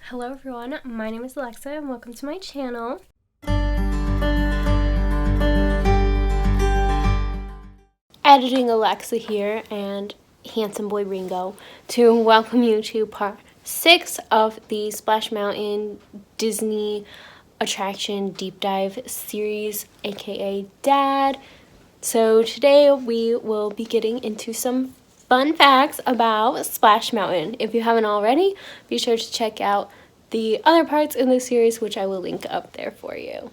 Hello everyone, my name is Alexa and welcome to my channel. Editing Alexa here and handsome boy Ringo to welcome you to part 6 of the Splash Mountain Disney attraction deep dive series, aka D.A.D.D. So today we will be getting into some fun facts about Splash Mountain. If you haven't already, be sure to check out the other parts in the series, which I will link up there for you.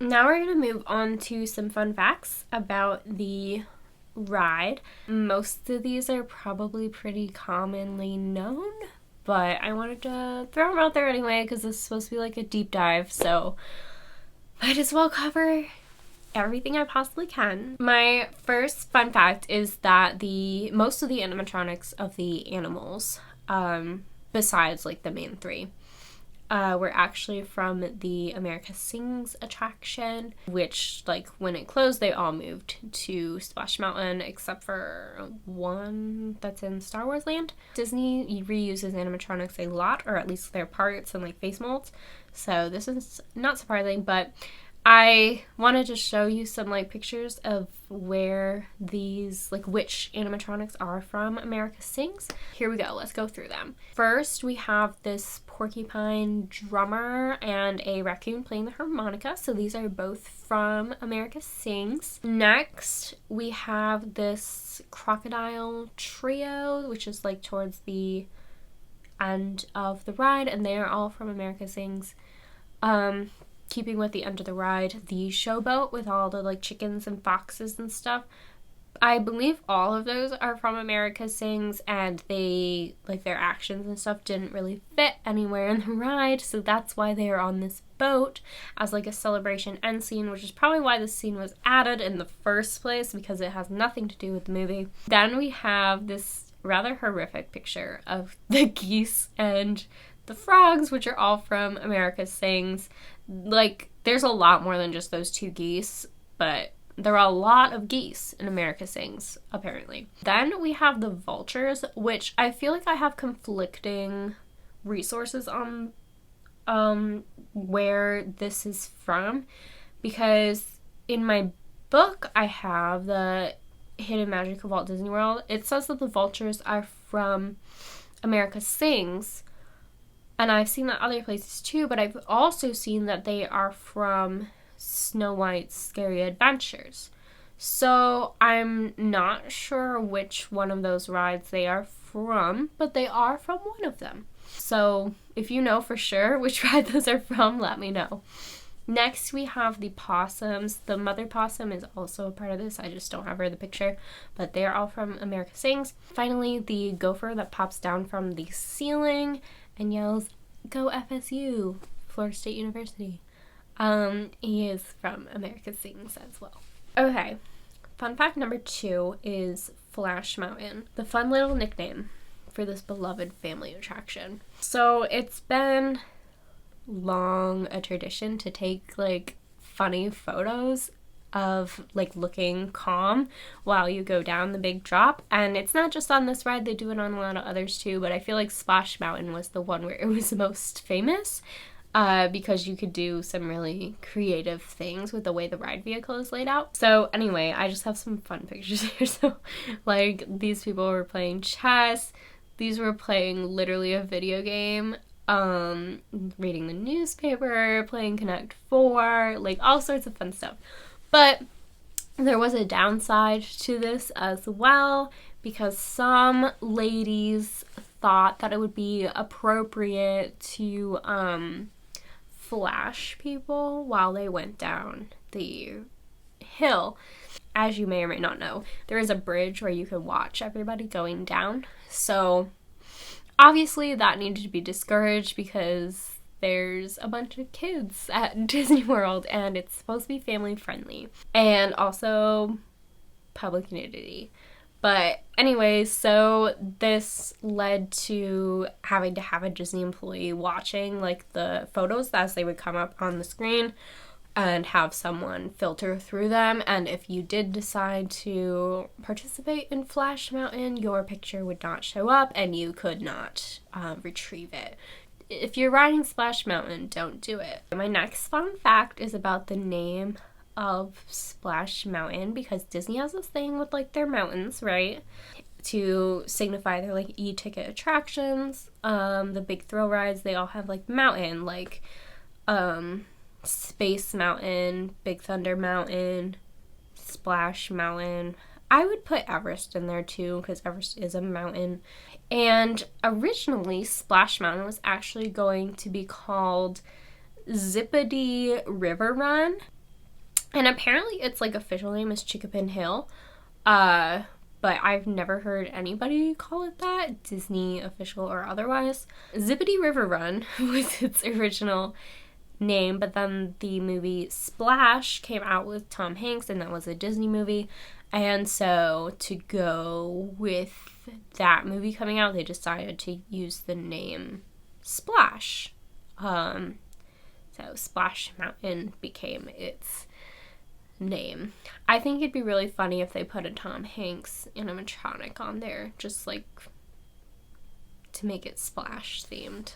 Now we're going to move on to some fun facts about the ride. Most of these are probably pretty commonly known, but I wanted to throw them out there anyway because this is supposed to be like a deep dive, so might as well cover everything I possibly can. My first fun fact is that most of the animatronics of the animals, besides like the main three, were actually from the America Sings attraction, which like when it closed they all moved to Splash Mountain except for one that's in Star Wars Land. Disney reuses animatronics a lot, or at least their parts and like face molds, so this is not surprising, but I wanted to show you some like pictures of where these, like which animatronics are from America Sings. Here we go, let's go through them. First, we have this porcupine drummer and a raccoon playing the harmonica. So these are both from America Sings. Next, we have this crocodile trio, which is like towards the end of the ride, and they are all from America Sings. Keeping with the end of the ride, the showboat with all the like chickens and foxes and stuff, I believe all of those are from America Sings, and they, like their actions and stuff didn't really fit anywhere in the ride, so that's why they are on this boat as like a celebration end scene, which is probably why this scene was added in the first place, because it has nothing to do with the movie. Then we have this rather horrific picture of the geese and the frogs, which are all from America Sings. Like, there's a lot more than just those two geese, but there are a lot of geese in America Sings, apparently. Then we have the vultures, which I feel like I have conflicting resources on where this is from, because in my book I have the Hidden Magic of Walt Disney World. It says that the vultures are from America Sings, and I've seen that other places too, but I've also seen that they are from Snow White's Scary Adventures. So I'm not sure which one of those rides they are from, but they are from one of them. So if you know for sure which ride those are from, let me know. Next, we have the possums. The mother possum is also a part of this. I just don't have her in the picture, but they are all from America Sings. Finally, the gopher that pops down from the ceiling and yells, "Go FSU, Florida State University." He is from America Sings as well. Okay, fun fact number 2 is Flash Mountain, the fun little nickname for this beloved family attraction. So it's been long a tradition to take like funny photos of like looking calm while you go down the big drop, and it's not just on this ride, they do it on a lot of others too, but I feel like Splash Mountain was the one where it was the most famous, because you could do some really creative things with the way the ride vehicle is laid out. So anyway, I just have some fun pictures here. So like these people were playing chess, these were playing literally a video game, reading the newspaper, playing Connect 4, like all sorts of fun stuff. But there was a downside to this as well, because some ladies thought that it would be appropriate to flash people while they went down the hill. As you may or may not know, there is a bridge where you can watch everybody going down. So obviously that needed to be discouraged because there's a bunch of kids at Disney World and it's supposed to be family friendly and also public nudity. But anyways, so this led to having to have a Disney employee watching like the photos as they would come up on the screen, and have someone filter through them. And if you did decide to participate in Splash Mountain, your picture would not show up and you could not retrieve it. If you're riding Splash Mountain, don't do it. My next fun fact is about the name of Splash Mountain, because Disney has this thing with like their mountains, right? To signify their like e-ticket attractions. The big thrill rides, they all have like mountain, like Space Mountain, Big Thunder Mountain, Splash Mountain. I would put Everest in there too, because Everest is a mountain. And originally, Splash Mountain was actually going to be called Zippity River Run. And apparently its like official name is Chickapin Hill. But I've never heard anybody call it that, Disney official or otherwise. Zippity River Run was its original name, but then the movie Splash came out with Tom Hanks, and that was a Disney movie. And so to go with that movie coming out, they decided to use the name Splash. So Splash Mountain became its name. I think it'd be really funny if they put a Tom Hanks animatronic on there, just like to make it Splash themed.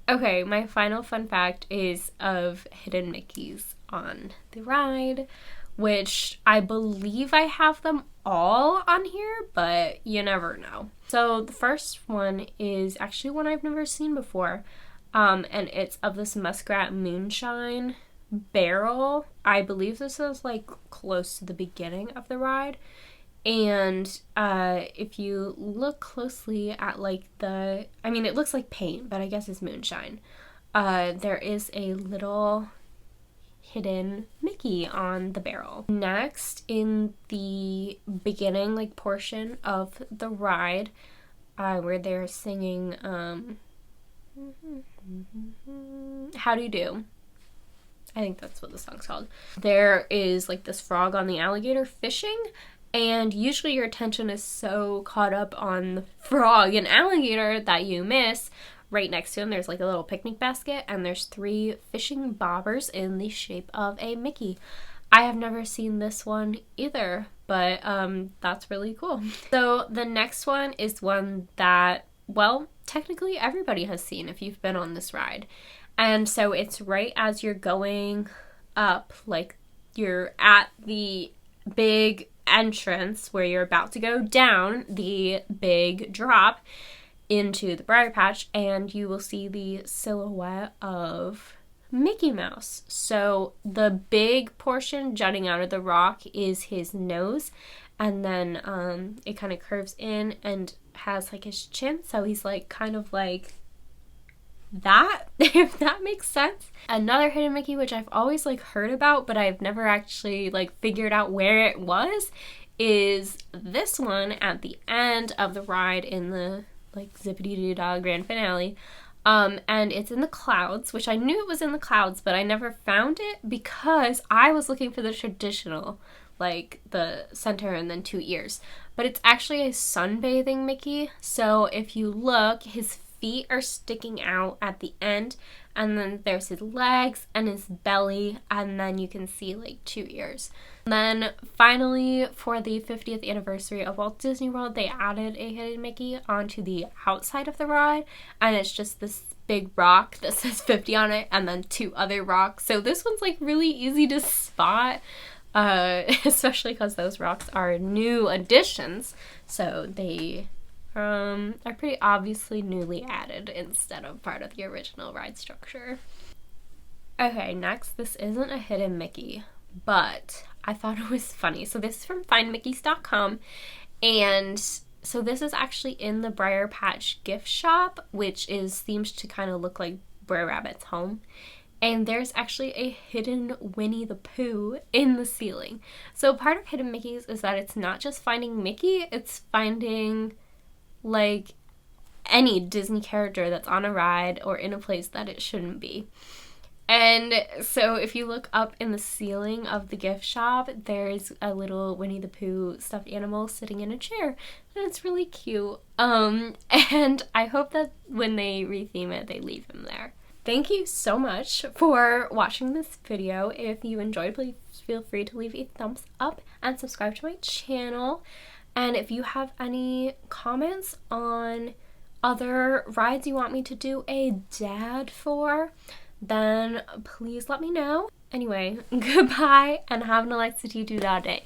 Okay, my final fun fact is of hidden Mickeys on the ride, which I believe I have them all on here, but you never know. So the first one is actually one I've never seen before, and it's of this Muskrat Moonshine barrel. I believe this is like close to the beginning of the ride. And if you look closely at like it looks like paint, but I guess it's moonshine. There is a little hidden Mickey on the barrel. Next, in the beginning like portion of the ride, where they're singing How Do You Do? I think that's what the song's called. There is like this frog on the alligator fishing, and usually your attention is so caught up on the frog and alligator that you miss right next to him. There's like a little picnic basket, and there's 3 fishing bobbers in the shape of a Mickey. I have never seen this one either, but that's really cool. So the next one is one that, well, technically everybody has seen if you've been on this ride. And so it's right as you're going up, like you're at the big entrance where you're about to go down the big drop into the Briar Patch, and you will see the silhouette of Mickey Mouse. So the big portion jutting out of the rock is his nose, and then it kind of curves in and has like his chin, so he's like kind of like that, if that makes sense. Another hidden Mickey, which I've always like heard about, but I've never actually like figured out where it was, is this one at the end of the ride in the like Zippity-Doo-Dah grand finale. And it's in the clouds, which I knew it was in the clouds, but I never found it because I was looking for the traditional, like the center and then 2 ears. But it's actually a sunbathing Mickey. So if you look, his feet are sticking out at the end, and then there's his legs and his belly, and then you can see like 2 ears. And then finally, for the 50th anniversary of Walt Disney World, they added a hidden Mickey onto the outside of the ride, and it's just this big rock that says 50 on it, and then 2 other rocks. So this one's like really easy to spot, especially because those rocks are new additions, so they are pretty obviously newly added instead of part of the original ride structure. Okay, next, this isn't a hidden Mickey, but I thought it was funny. So this is from findmickeys.com, and so this is actually in the Briar Patch gift shop, which is themed to kind of look like Brer Rabbit's home. And there's actually a hidden Winnie the Pooh in the ceiling. So part of Hidden Mickeys is that it's not just finding Mickey, it's finding like any Disney character that's on a ride or in a place that it shouldn't be. And so if you look up in the ceiling of the gift shop, there's a little Winnie the Pooh stuffed animal sitting in a chair, and it's really cute. And I hope that when they retheme it, they leave him there. thank you so much for watching this video. If you enjoyed, please feel free to leave a thumbs up and subscribe to my channel. And if you have any comments on other rides you want me to do a dad for, then please let me know. Anyway, goodbye and have an Alexa-Dee-Doo-Dah day.